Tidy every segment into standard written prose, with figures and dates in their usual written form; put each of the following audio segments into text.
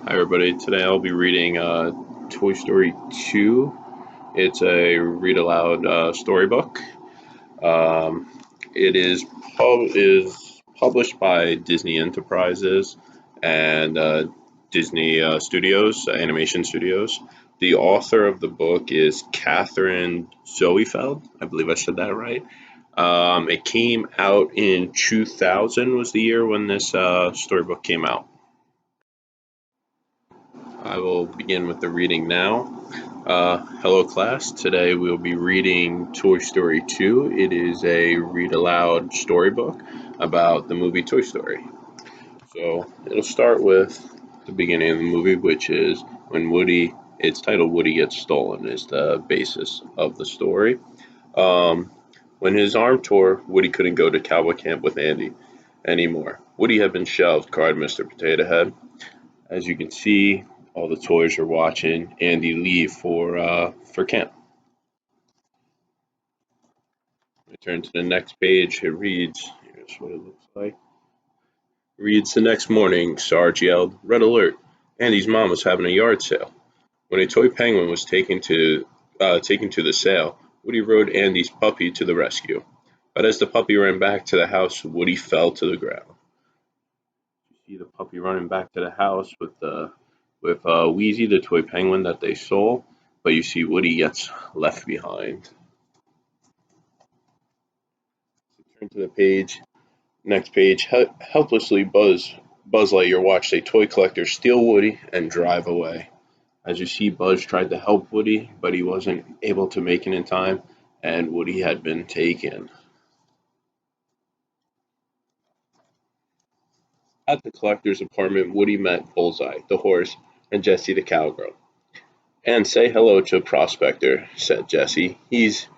Hi everybody. Today I'll be reading Toy Story 2. It's a read aloud storybook. Um, it is published by Disney Enterprises and Disney Studios, Animation Studios. The author of the book is Catherine Zoefeld. I believe I said that right. It came out in 2000 was the year when this storybook came out. I will begin with the reading now. Hello, class. Today we'll be reading Toy Story 2. It is a read aloud storybook about the movie Toy Story. So it'll start with the beginning of the movie, which is when it's titled Woody Gets Stolen, is the basis of the story. Um, when his arm tore, Woody couldn't go to cowboy camp with Andy anymore. Woody had been shelved, cried Mr. Potato Head. As you can see, all the toys are watching Andy leave for camp. I turn to the next page. It reads, here's what it looks like. It reads, the next morning, Sarge yelled, "Red alert! Andy's mom was having a yard sale." When a toy penguin was taken to the sale, Woody rode Andy's puppy to the rescue. But as the puppy ran back to the house, Woody fell to the ground. You see the puppy running back to the house with Wheezy, the toy penguin that they stole, but you see Woody gets left behind. Turn to the page. Next page. Helplessly, Buzz Lightyear watched a toy collector steal Woody and drive away. As you see, Buzz tried to help Woody, but he wasn't able to make it in time, and Woody had been taken. At the collector's apartment, Woody met Bullseye, the horse, and Jessie, the cowgirl. "And say hello to Prospector," said Jessie. He's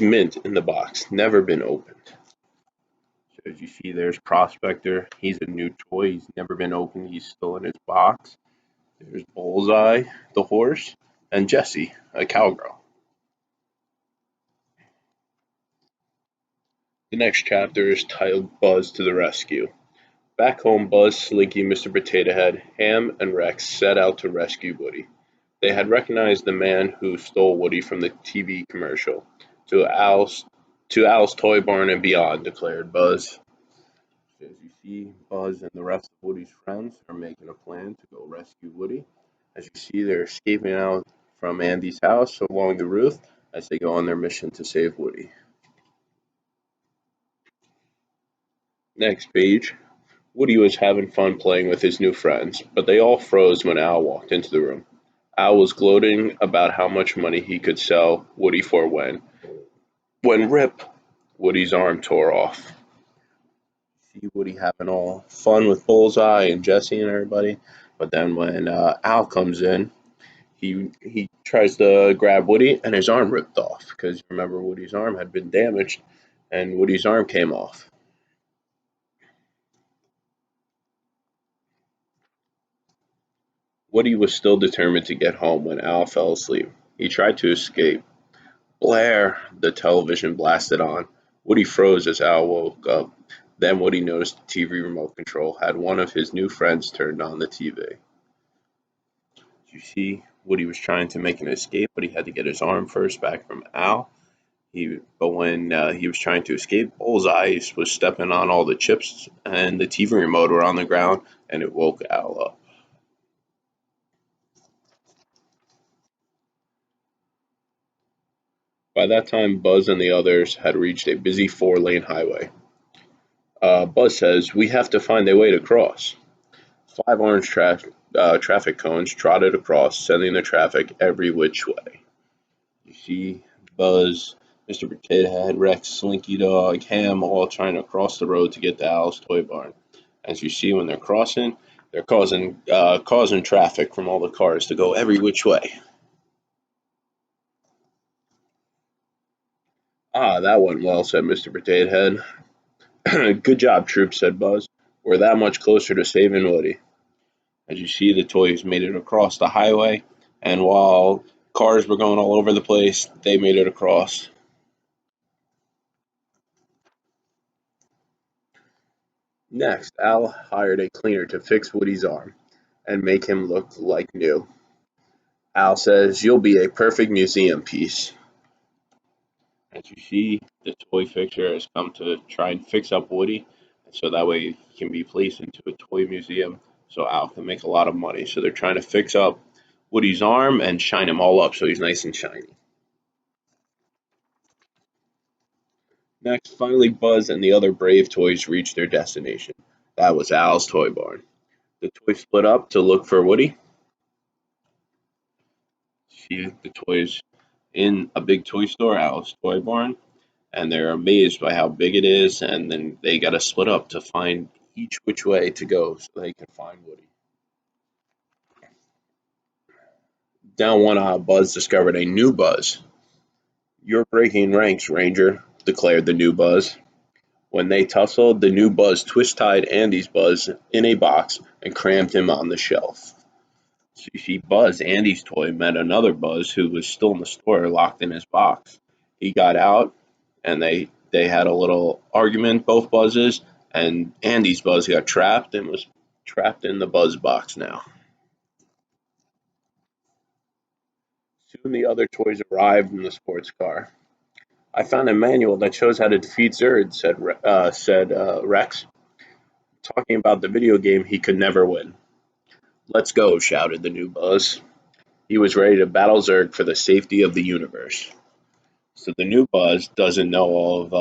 mint in the box, never been opened." So as you see, there's Prospector. He's a new toy. He's never been opened. He's still in his box. There's Bullseye, the horse, and Jessie, a cowgirl. The next chapter is titled Buzz to the Rescue. Back home, Buzz, Slinky, Mr. Potato Head, Ham, and Rex set out to rescue Woody. They had recognized the man who stole Woody from the TV commercial. To Al's, to Al's Toy Barn and beyond, declared Buzz. As you see, Buzz and the rest of Woody's friends are making a plan to go rescue Woody. As you see, they're escaping out from Andy's house along the roof as they go on their mission to save Woody. Next page. Woody was having fun playing with his new friends, but they all froze when Al walked into the room. Al was gloating about how much money he could sell Woody for when rip, Woody's arm tore off. See Woody having all fun with Bullseye and Jesse and everybody, but then when Al comes in, he tries to grab Woody and his arm ripped off because remember Woody's arm had been damaged and Woody's arm came off. Woody was still determined to get home when Al fell asleep. He tried to escape. Blair! The television blasted on. Woody froze as Al woke up. Then Woody noticed the TV remote control had one of his new friends turned on the TV. You see, Woody was trying to make an escape, but he had to get his arm first back from Al. But when he was trying to escape, Bullseye was stepping on all the chips, and the TV remote were on the ground, and it woke Al up. By that time, Buzz and the others had reached a busy four-lane highway. Buzz says, "We have to find a way to cross." Five traffic cones trotted across, sending the traffic every which way. You see Buzz, Mr. Potato Head, Rex, Slinky Dog, Ham all trying to cross the road to get to Al's Toy Barn. As you see, when they're crossing, they're causing traffic from all the cars to go every which way. "Ah, that went well," said Mr. Potato Head. "Good job, Troop," said Buzz. "We're that much closer to saving Woody." As you see, the toys made it across the highway, and while cars were going all over the place, they made it across. Next, Al hired a cleaner to fix Woody's arm. and make him look like new. Al says, "You'll be a perfect museum piece." As you see, the toy fixer has come to try and fix up Woody, so that way he can be placed into a toy museum so Al can make a lot of money. So they're trying to fix up Woody's arm and shine him all up so he's nice and shiny. Next, finally Buzz and the other brave toys reach their destination. That was Al's toy barn. The toys split up to look for Woody. See the toys in a big toy store, Al's toy barn, and they're amazed by how big it is, and then they gotta split up to find each which way to go so they can find Woody. Down one aisle, Buzz discovered a new Buzz. "You're breaking ranks, Ranger," declared the new Buzz. When they tussled, the new Buzz twist-tied Andy's Buzz in a box and crammed him on the shelf. So you see Buzz, Andy's toy, met another Buzz who was still in the store locked in his box. He got out and they had a little argument, both Buzzes, and Andy's Buzz got trapped and was trapped in the Buzz box now. Soon the other toys arrived in the sports car. "I found a manual that shows how to defeat Zerd," said Rex, talking about the video game he could never win. "Let's go," shouted the new Buzz. He was ready to battle Zerg for the safety of the universe. So the new Buzz doesn't know all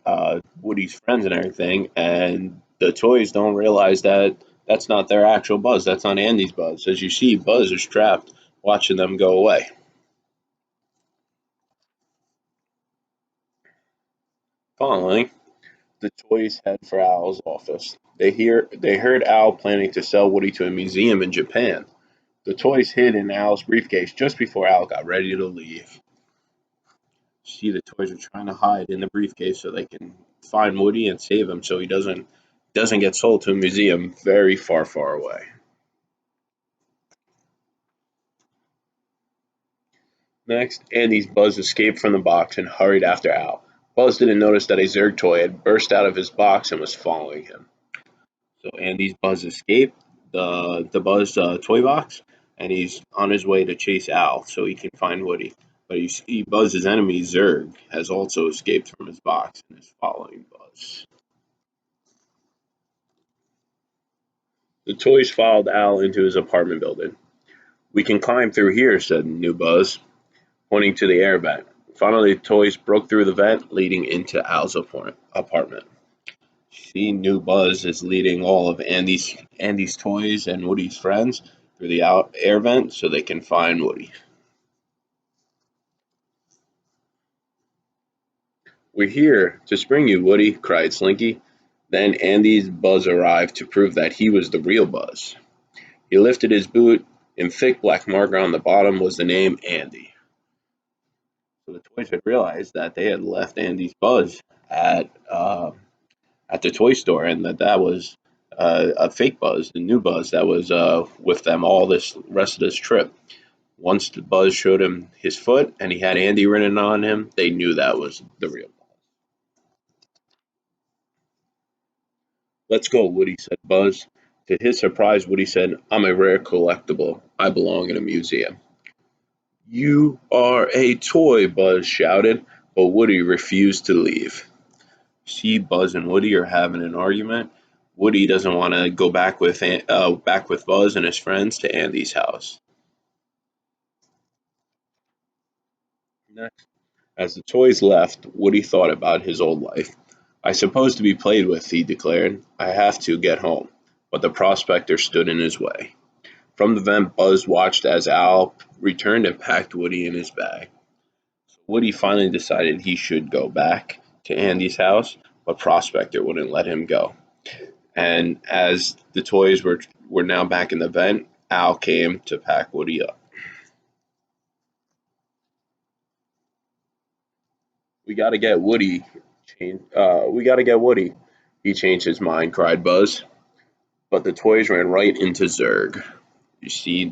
of Woody's friends and everything, and the toys don't realize that that's not their actual Buzz. That's not Andy's Buzz. As you see, Buzz is trapped, watching them go away. Finally, the toys head for Al's office. They heard Al planning to sell Woody to a museum in Japan. The toys hid in Al's briefcase just before Al got ready to leave. See, the toys are trying to hide in the briefcase so they can find Woody and save him so he doesn't get sold to a museum very far, far away. Next, Andy's Buzz escaped from the box and hurried after Al. Buzz didn't notice that a Zerg toy had burst out of his box and was following him. So Andy's Buzz escaped the Buzz toy box, and he's on his way to chase Al so he can find Woody. But you see, Buzz's enemy Zerg has also escaped from his box and is following Buzz. The toys followed Al into his apartment building. "We can climb through here," said new Buzz, pointing to the air vent. Finally, the toys broke through the vent leading into Al's apartment. See, new Buzz is leading all of Andy's toys and Woody's friends through the air vent so they can find Woody. "We're here to spring you, Woody," cried Slinky. Then Andy's Buzz arrived to prove that he was the real Buzz. He lifted his boot. In thick black marker on the bottom was the name Andy. So the toys had realized that they had left Andy's Buzz at at the toy store, and that was a fake Buzz, the new Buzz that was with them all this rest of this trip. Once the Buzz showed him his foot and he had Andy written on him, they knew that was the real Buzz. "Let's go," Woody said. Buzz. To his surprise, Woody said, "I'm a rare collectible. I belong in a museum." "You are a toy," Buzz shouted, but Woody refused to leave. See, Buzz and Woody are having an argument. Woody doesn't want to go back with Buzz and his friends to Andy's house. Next, as the toys left, Woody thought about his old life. "I suppose to be played with," he declared. "I have to get home." But the prospector stood in his way. From the vent, Buzz watched as Al returned and packed Woody in his bag. Woody finally decided he should go back to Andy's house, but Prospector wouldn't let him go. And as the toys were now back in the vent, Al came to pack Woody up. "We gotta get Woody. We gotta get Woody." "He changed his mind," cried Buzz. But the toys ran right into Zerg. You see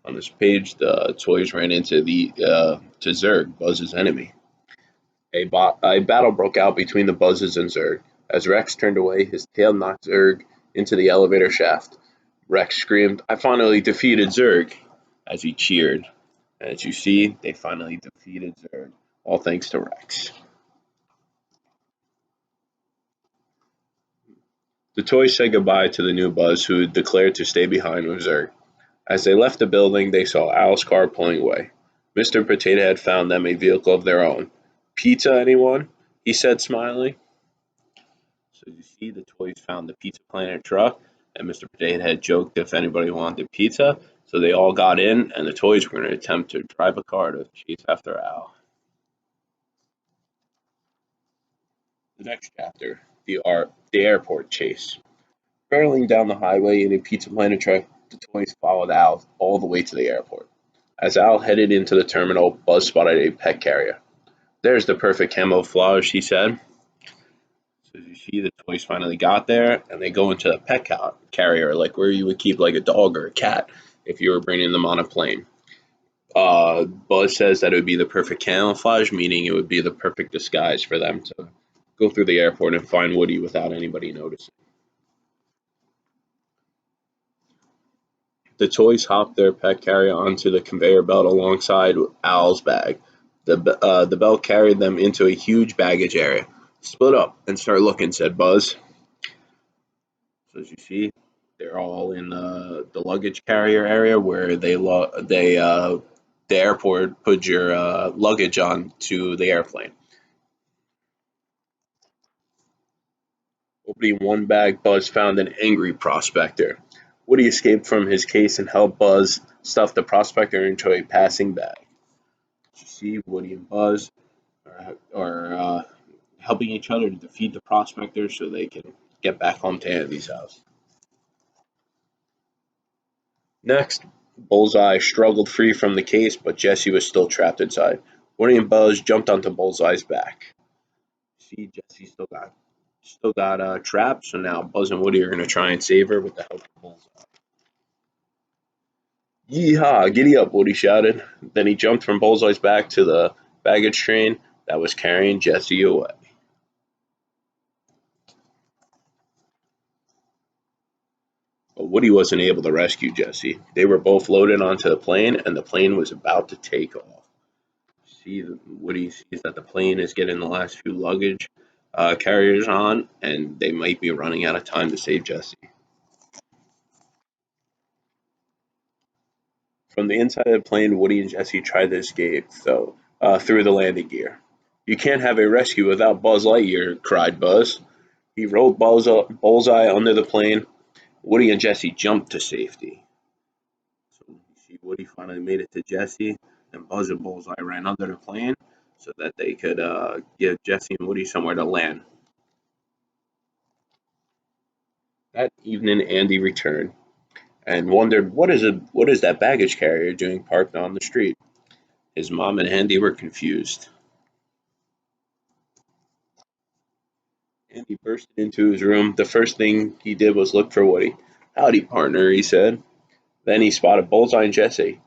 on this page, the toys ran into to Zerg, Buzz's enemy. A battle broke out between the Buzzes and Zerg. As Rex turned away, his tail knocked Zerg into the elevator shaft. Rex screamed, "I finally defeated Zurg," as he cheered. As you see, they finally defeated Zurg, all thanks to Rex. The toys said goodbye to the new Buzz, who declared to stay behind with Zurg. As they left the building, they saw Al's car pulling away. Mr. Potato Head found them a vehicle of their own. "Pizza, anyone?" he said, smiling. So you see, the toys found the Pizza Planet truck, and Mr. Potato Head joked if anybody wanted pizza. So they all got in, and the toys were going to attempt to drive a car to chase after Al. The next chapter, the airport chase. Barreling down the highway in a Pizza Planet truck, the toys followed Al all the way to the airport. As Al headed into the terminal, Buzz spotted a pet carrier. "There's the perfect camouflage," he said. So you see, the toys finally got there, and they go into the pet carrier, like where you would keep like a dog or a cat if you were bringing them on a plane. Buzz says that it would be the perfect camouflage, meaning it would be the perfect disguise for them to go through the airport and find Woody without anybody noticing. The toys hopped their pet carrier onto the conveyor belt alongside Al's bag. The belt carried them into a huge baggage area. "Split up and start looking," said Buzz. So as you see, they're all in the luggage carrier area where the airport put your luggage on to the airplane. Opening one bag, Buzz found an angry prospector. Woody escaped from his case and helped Buzz stuff the prospector into a passing bag. You see, Woody and Buzz are helping each other to defeat the prospector so they can get back home to Andy's house. Next, Bullseye struggled free from the case, but Jesse was still trapped inside. Woody and Buzz jumped onto Bullseye's back. See, Jesse still got trapped, so now Buzz and Woody are going to try and save her with the help of Bullseye. "Yeehaw! Giddy up!" Woody shouted. Then he jumped from Bullseye's back to the baggage train that was carrying Jesse away. But Woody wasn't able to rescue Jesse. They were both loaded onto the plane, and the plane was about to take off. Woody sees that the plane is getting the last few luggage carriers on, and they might be running out of time to save Jesse. From the inside of the plane, Woody and Jesse try to escape, though, through the landing gear. "You can't have a rescue without Buzz Lightyear," cried Buzz. He rolled Bullseye under the plane. Woody and Jesse jumped to safety. So you see, Woody finally made it to Jesse, and Buzz and Bullseye ran under the plane so that they could give Jesse and Woody somewhere to land. That evening, Andy returned and wondered what is that baggage carrier doing parked on the street. His mom and Andy were confused. Andy bursted into his room. The first thing he did was look for Woody. "Howdy, partner," he said. Then he spotted Bullseye and Jesse.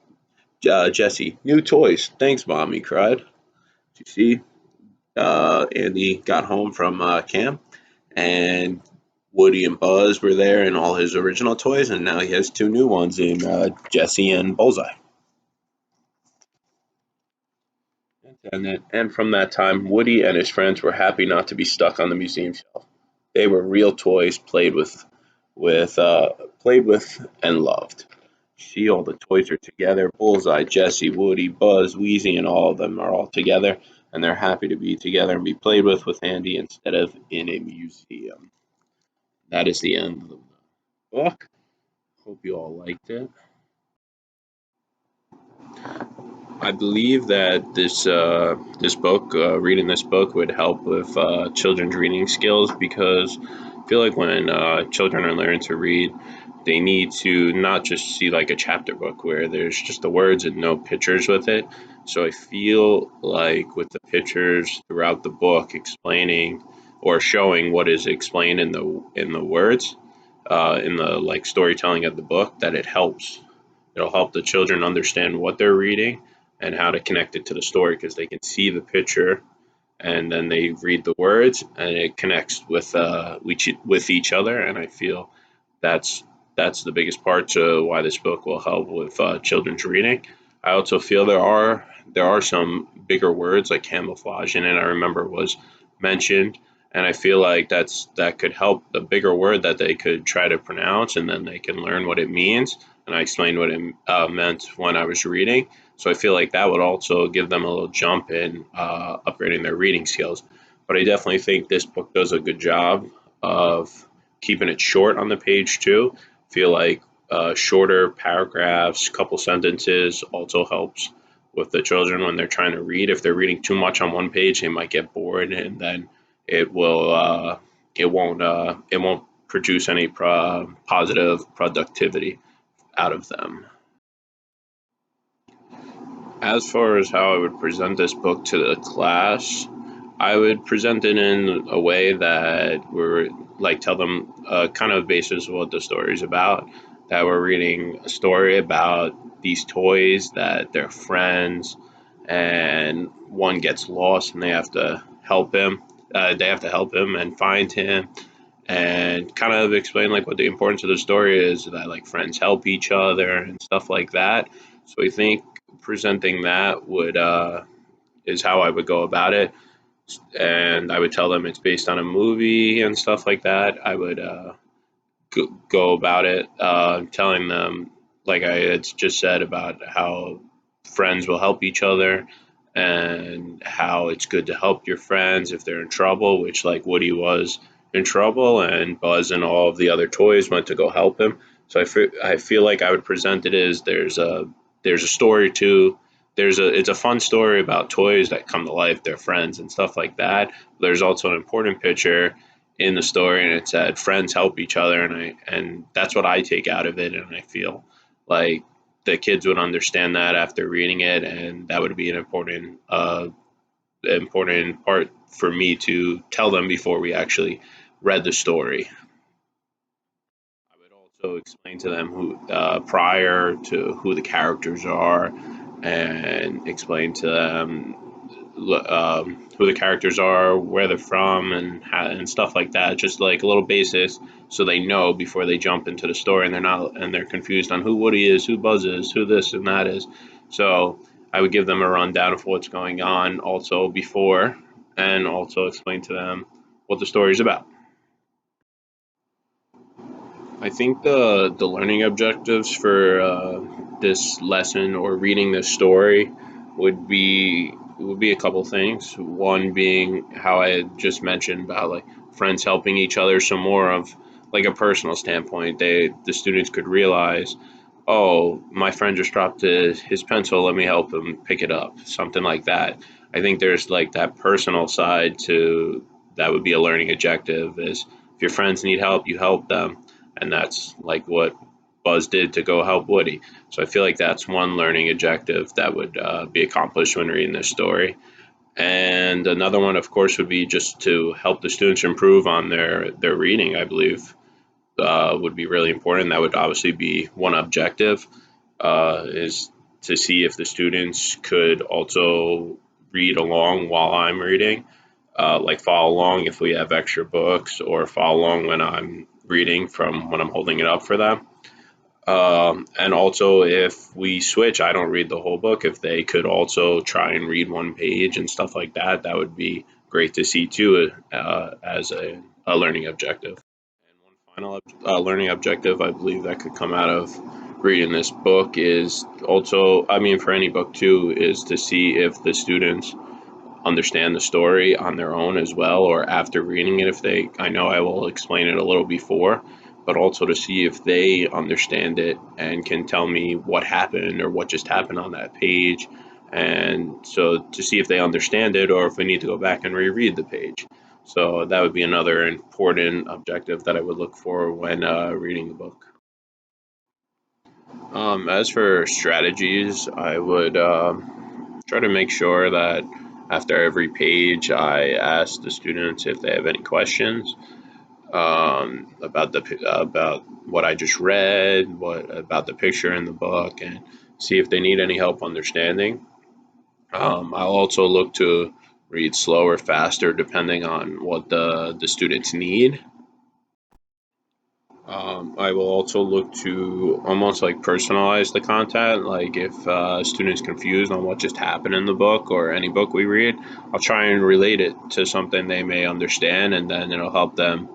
Jesse, "New toys. Thanks, Mom," he cried. You see, Andy got home from camp, and Woody and Buzz were there in all his original toys, and now he has two new ones in Jesse and Bullseye. And from that time, Woody and his friends were happy not to be stuck on the museum shelf. They were real toys, played with, and loved. See, all the toys are together. Bullseye, Jesse, Woody, Buzz, Wheezy, and all of them are all together, and they're happy to be together and be played with Andy instead of in a museum. That is the end of the book. Hope you all liked it. I believe that reading this book would help with children's reading skills, because I feel like when children are learning to read, they need to not just see like a chapter book where there's just the words and no pictures with it. So I feel like with the pictures throughout the book explaining or showing what is explained in the words, in the like storytelling of the book, that it helps. It'll help the children understand what they're reading and how to connect it to the story, because they can see the picture and then they read the words and it connects with each other. And I feel that's that's the biggest part to why this book will help with children's reading. I also feel there are some bigger words like camouflage in it. I remember was mentioned, and I feel like that could help the bigger word that they could try to pronounce, and then they can learn what it means. And I explained what it meant when I was reading, so I feel like that would also give them a little jump in upgrading their reading skills. But I definitely think this book does a good job of keeping it short on the page too. Feel like shorter paragraphs, couple sentences also helps with the children when they're trying to read. If they're reading too much on one page, they might get bored, and then it will it won't produce any positive productivity out of them. As far as how I would present this book to the class, I would present it in a way that we're like tell them kind of basis of what the story is about. That we're reading a story about these toys that they're friends, and one gets lost, and they have to help him. They have to help him and find him, and kind of explain like what the importance of the story is. That like friends help each other and stuff like that. So I think presenting that would is how I would go about it, and I would tell them it's based on a movie and stuff like that. I would go about it, telling them, like I had just said, about how friends will help each other and how it's good to help your friends if they're in trouble, which, like, Woody was in trouble and Buzz and all of the other toys went to go help him. So I feel like I would present it as there's a story to it's a fun story about toys that come to life, their friends and stuff like that. There's also an important picture in the story, and it said friends help each other, and that's what I take out of it, and I feel like the kids would understand that after reading it, and that would be an important part for me to tell them before we actually read the story. I would also explain to them who prior to who the characters are, and explain to them who the characters are, where they're from, and stuff like that. Just like a little basis, so they know before they jump into the story, and they're confused on who Woody is, who Buzz is, who this and that is. So I would give them a rundown of what's going on also before, and also explain to them what the story is about. I think the learning objectives for this lesson or reading this story would be a couple things. One being how I had just mentioned about like friends helping each other. So more of like a personal standpoint, the students could realize, oh, my friend just dropped his pencil. Let me help him pick it up. Something like that. I think there's like that personal side to that would be a learning objective. Is if your friends need help, you help them, and that's like what Buzz did to go help Woody. So I feel like that's one learning objective that would be accomplished when reading this story. And another one, of course, would be just to help the students improve on their reading. I believe would be really important. That would obviously be one objective, is to see if the students could also read along while I'm reading, like follow along if we have extra books, or follow along when I'm reading from when I'm holding it up for them. And also, if we switch, I don't read the whole book. If they could also try and read one page and stuff like that, that would be great to see too, as a learning objective. And one final learning objective I believe that could come out of reading this book is also, I mean, for any book too, is to see if the students understand the story on their own as well, or after reading it. If they, I know I will explain it a little before, but also to see if they understand it and can tell me what happened or what just happened on that page. And so to see if they understand it, or if we need to go back and reread the page. So that would be another important objective that I would look for when reading the book. As for strategies, I would try to make sure that after every page, I ask the students if they have any questions about about what I just read, what about the picture in the book, and see if they need any help understanding. I'll also look to read slower, faster, depending on what the students need. I will also look to almost like personalize the content. Like if a student's confused on what just happened in the book or any book we read, I'll try and relate it to something they may understand, and then it'll help them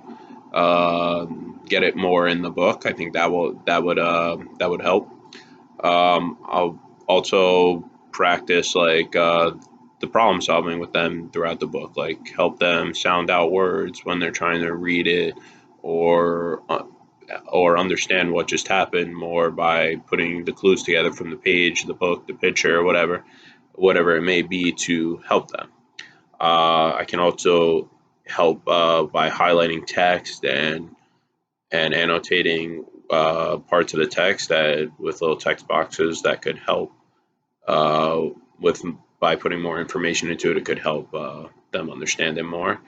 get it more in the book. I think that would help. I'll also practice like the problem solving with them throughout the book, like help them sound out words when they're trying to read it, or understand what just happened more by putting the clues together from the page, the book, the picture, or whatever it may be to help them. I can also help by highlighting text and annotating parts of the text that with little text boxes that could help uh, with by putting more information into it. It could help them understand it more.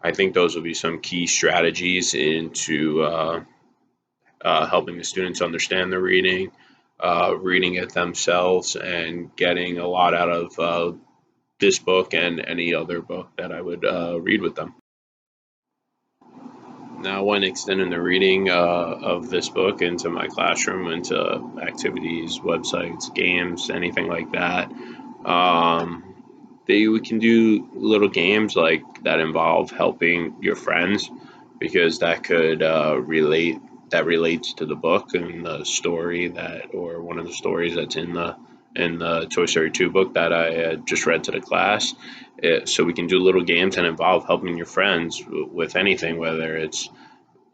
I think those will be some key strategies into helping the students understand the reading, reading it themselves, and getting a lot out of this book and any other book that I would read with them. Now, when extending the reading of this book into my classroom, into activities, websites, games, anything like that, um, we can do little games like that involve helping your friends, because that could relate that relates to the book and the story that, or one of the stories that's in the Toy Story 2 book that I just read to the class. So we can do little games and involve helping your friends with anything, whether it's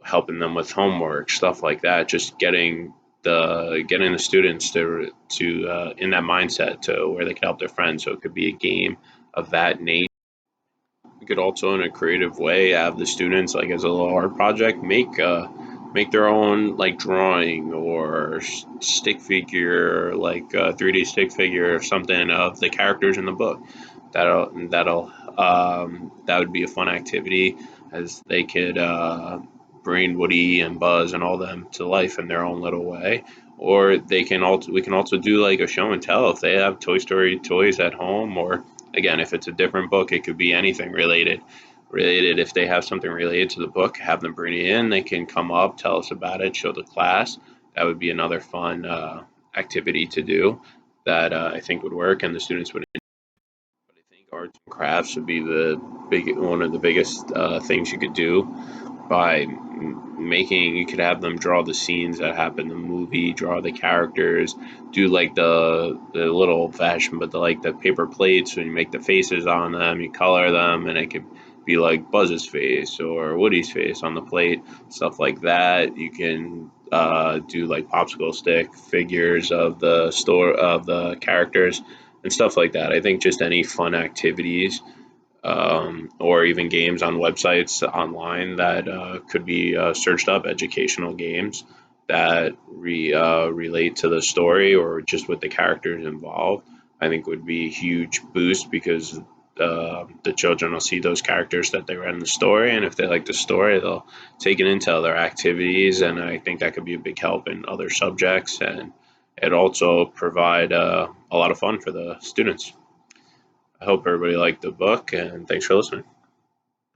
helping them with homework, stuff like that. Just getting the students to in that mindset to where they can help their friends. So it could be a game of that nature. We could also, in a creative way, have the students, like as a little art project, make their own like drawing or stick figure, like a 3D stick figure or something of the characters in the book. That would be a fun activity, as they could bring Woody and Buzz and all them to life in their own little way. Or we can also do like a show and tell if they have Toy Story toys at home, or again, if it's a different book, it could be anything related. If they have something related to the book, have them bring it in. They can come up, tell us about it, show the class. That would be another fun activity to do that I think would work, and the students would. But I think arts and crafts would be the big one of the biggest things you could do by making. You could have them draw the scenes that happen in the movie, draw the characters, do like the little old fashioned, but the like the paper plates when you make the faces on them, you color them, and it could be like Buzz's face or Woody's face on the plate, stuff like that. You can do like popsicle stick figures of the characters and stuff like that. I think just any fun activities, or even games on websites online that could be searched up, educational games that relate to the story or just with the characters involved. I think would be a huge boost, because the children will see those characters that they read in the story, and if they like the story, they'll take it into other activities, and I think that could be a big help in other subjects, and it also provide a lot of fun for the students. I hope everybody liked the book, and thanks for listening.